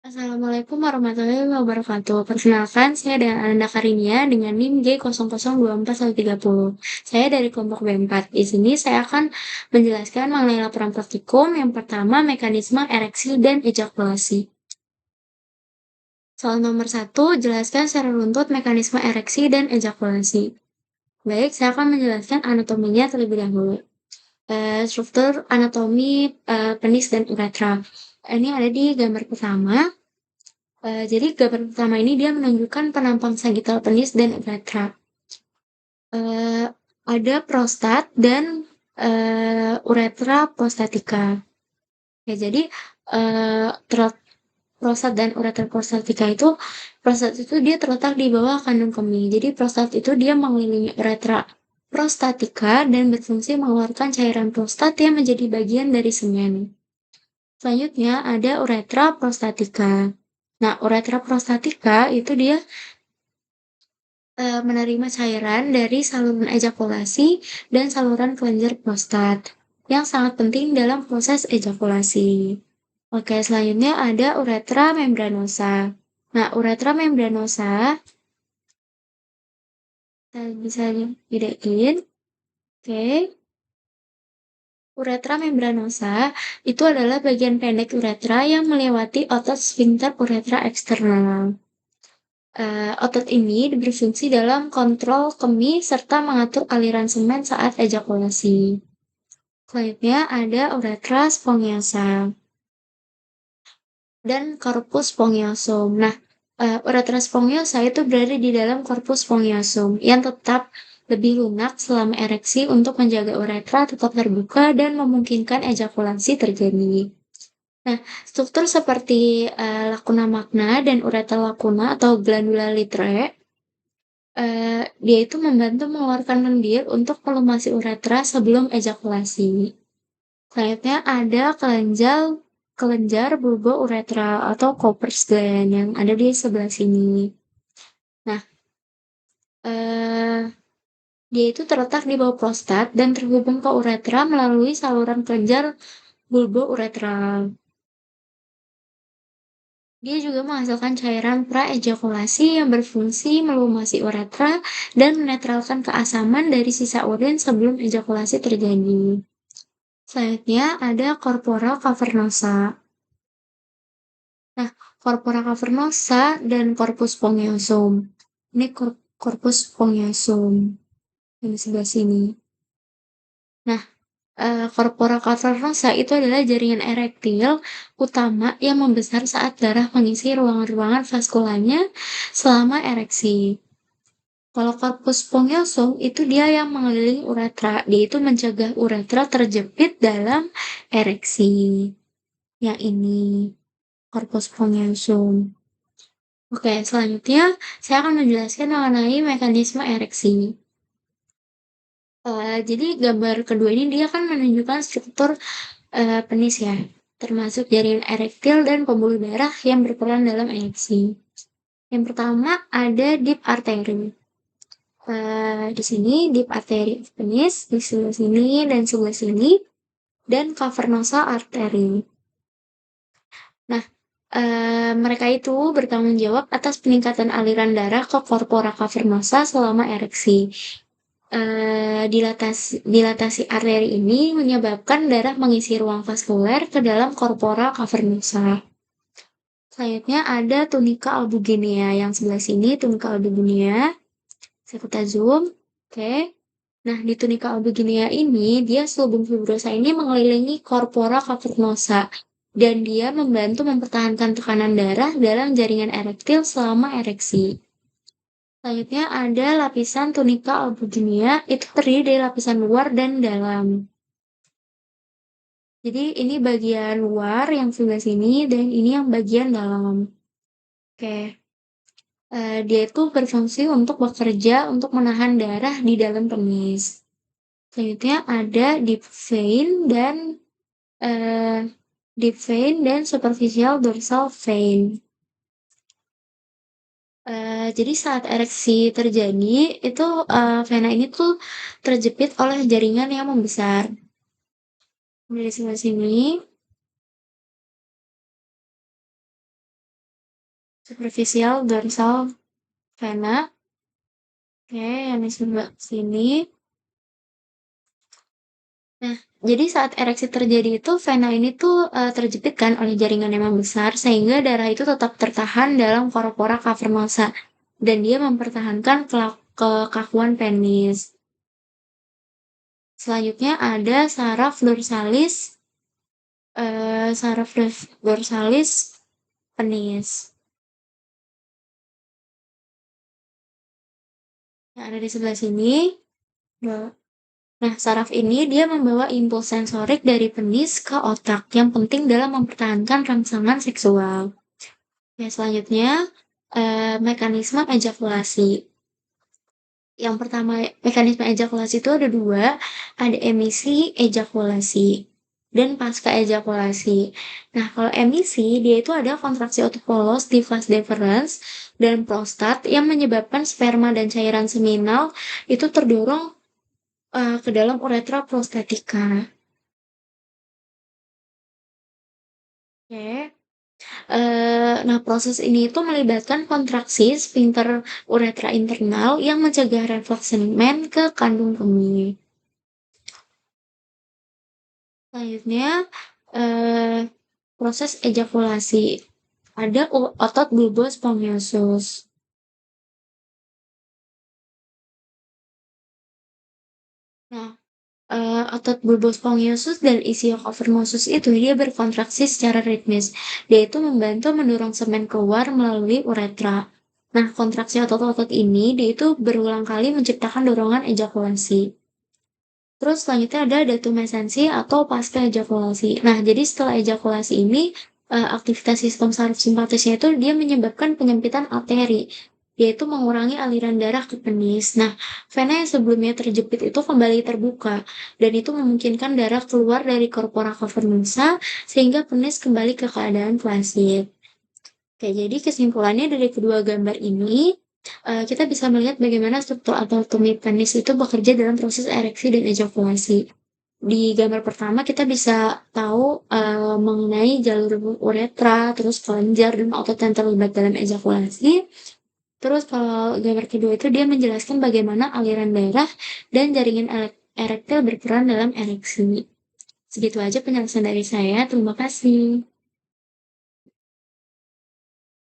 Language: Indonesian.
Assalamualaikum warahmatullahi wabarakatuh. Perkenalkan, saya dengan Ananda Karinia dengan NIM J002430. Saya dari kelompok B4. Di sini saya akan menjelaskan mengenai laporan praktikum. Yang pertama, mekanisme ereksi dan ejakulasi. Soal nomor 1, jelaskan secara runtut mekanisme ereksi dan ejakulasi. Baik, saya akan menjelaskan anatominya terlebih dahulu. Struktur anatomi penis dan uretra. Ini ada di gambar pertama. Jadi gambar pertama ini dia menunjukkan penampang sagittal penis dan uretra. Eee, ada prostat dan, uretra prostatika. Ya jadi, eee, terlet prostat dan uretra prostatika itu, prostat itu dia terletak di bawah kandung kemih. Jadi prostat itu dia mengelilingi uretra prostatika dan berfungsi mengeluarkan cairan prostat yang menjadi bagian dari semen. Selanjutnya ada uretra prostatika. Nah, uretra prostatika itu dia menerima cairan dari saluran ejakulasi dan saluran kelenjar prostat, yang sangat penting dalam proses ejakulasi. Oke, selanjutnya ada uretra membranosa. Nah, uretra membranosa, bisa bedain. Oke, uretra membranosa itu adalah bagian pendek uretra yang melewati otot sphincter uretra eksternal. Otot ini berfungsi dalam kontrol kemih serta mengatur aliran semen saat ejakulasi. Selanjutnya ada uretra spongiosum dan corpus spongiosum. Nah, uretra spongiosa itu berada di dalam corpus spongiosum yang tetap lebih lunak selama ereksi untuk menjaga uretra tetap terbuka dan memungkinkan ejakulasi terjadi. Nah, struktur seperti lacuna magna dan uretra lacuna atau glandula litrae, dia itu membantu mengeluarkan lendir untuk melumasi uretra sebelum ejakulasi. Selanjutnya ada kelenjar bulbouretral atau Cowper's gland yang ada di sebelah sini. Nah, eh, dia itu terletak di bawah prostat dan terhubung ke uretra melalui saluran kelenjar bulbouretral. Dia juga menghasilkan cairan praejakulasi yang berfungsi melumasi uretra dan menetralkan keasaman dari sisa urin sebelum ejakulasi terjadi. Selanjutnya ada corpora cavernosa. Nah, corpora cavernosa dan corpus spongiosum. Ini corpus spongiosum yang di sebelah sini. Nah, corpora cavernosa itu adalah jaringan erektil utama yang membesar saat darah mengisi ruangan-ruangan vaskularnya selama ereksi. Kalau corpus spongiosum itu dia yang mengelilingi uretra, dia itu mencegah uretra terjepit dalam ereksi. Yang ini corpus spongiosum. Oke, selanjutnya saya akan menjelaskan mengenai mekanisme ereksi. Jadi gambar kedua ini dia kan menunjukkan struktur penis ya, termasuk jaringan erektil dan pembuluh darah yang berperan dalam ereksi. Yang pertama ada deep artery. Di sini deep artery penis, di sebelah sini dan sebelah sini, dan cavernosal artery. Nah, mereka itu bertanggung jawab atas peningkatan aliran darah ke corpora cavernosa selama ereksi. Dilatasi arteri ini menyebabkan darah mengisi ruang vaskuler ke dalam corpora cavernosa. Selanjutnya ada tunica albuginea yang sebelah sini, tunica albuginea. Kita zoom. Oke. Nah, di tunica albuginea ini, dia subum fibrosa ini mengelilingi corpora cavernosa dan dia membantu mempertahankan tekanan darah dalam jaringan erektil selama ereksi. Selanjutnya ada lapisan tunica albuginea, itu terdiri dari lapisan luar dan dalam. Jadi ini bagian luar yang sebelah sini dan ini yang bagian dalam. Oke. Dia itu berfungsi untuk bekerja untuk menahan darah di dalam penis. Selanjutnya ada eh, deep vein dan superficial dorsal vein. Jadi saat ereksi terjadi, itu vena ini tuh terjepit oleh jaringan yang membesar. Dari sebelah sini, superficial dorsal vena. Oke, yang di sebelah sini. Nah, jadi saat ereksi terjadi itu vena ini tuh, terjepit kan oleh jaringan yang membesar sehingga darah itu tetap tertahan dalam pora-pora cavernosa dan dia mempertahankan kekakuan penis. Selanjutnya ada saraf dorsalis penis yang ada di sebelah sini. Nah, saraf ini dia membawa impuls sensorik dari penis ke otak yang penting dalam mempertahankan rangsangan seksual. Ya, selanjutnya, mekanisme ejakulasi. Yang pertama, mekanisme ejakulasi itu ada dua, ada emisi ejakulasi dan pasca ejakulasi. Nah, kalau emisi, dia itu ada kontraksi otot polos di vas deferens dan prostat yang menyebabkan sperma dan cairan seminal itu terdorong ke dalam uretra prostatika. Oke. Nah, proses ini itu melibatkan kontraksi sphincter uretra internal yang mencegah refleks semen ke kandung kemih. Selanjutnya, eee, proses ejakulasi. Ada otot bulbus spongiosum. Nah, otot bulbus spongiosum dan ischiocavernosus itu dia berkontraksi secara ritmis. Dia itu membantu mendorong semen keluar melalui uretra. Nah, kontraksi otot-otot ini dia itu berulang kali menciptakan dorongan ejakulasi. Terus selanjutnya ada datumessensi atau pasca ejakulasi. Nah, jadi setelah ejakulasi ini, aktivitas sistem saraf simpatisnya itu dia menyebabkan penyempitan arteri, yaitu mengurangi aliran darah ke penis. Nah, vena yang sebelumnya terjepit itu kembali terbuka, dan itu memungkinkan darah keluar dari corpora cavernosa sehingga penis kembali ke keadaan flasid. Oke, jadi kesimpulannya dari kedua gambar ini, kita bisa melihat bagaimana struktur anatomi penis itu bekerja dalam proses ereksi dan ejakulasi. Di gambar pertama kita bisa tahu, mengenai jalur uretra, terus kelenjar dan otot yang terlibat dalam ejakulasi. Terus kalau gambar kedua itu dia menjelaskan bagaimana aliran darah dan jaringan erektil berperan dalam ereksi. Segitu aja penjelasan dari saya, terima kasih.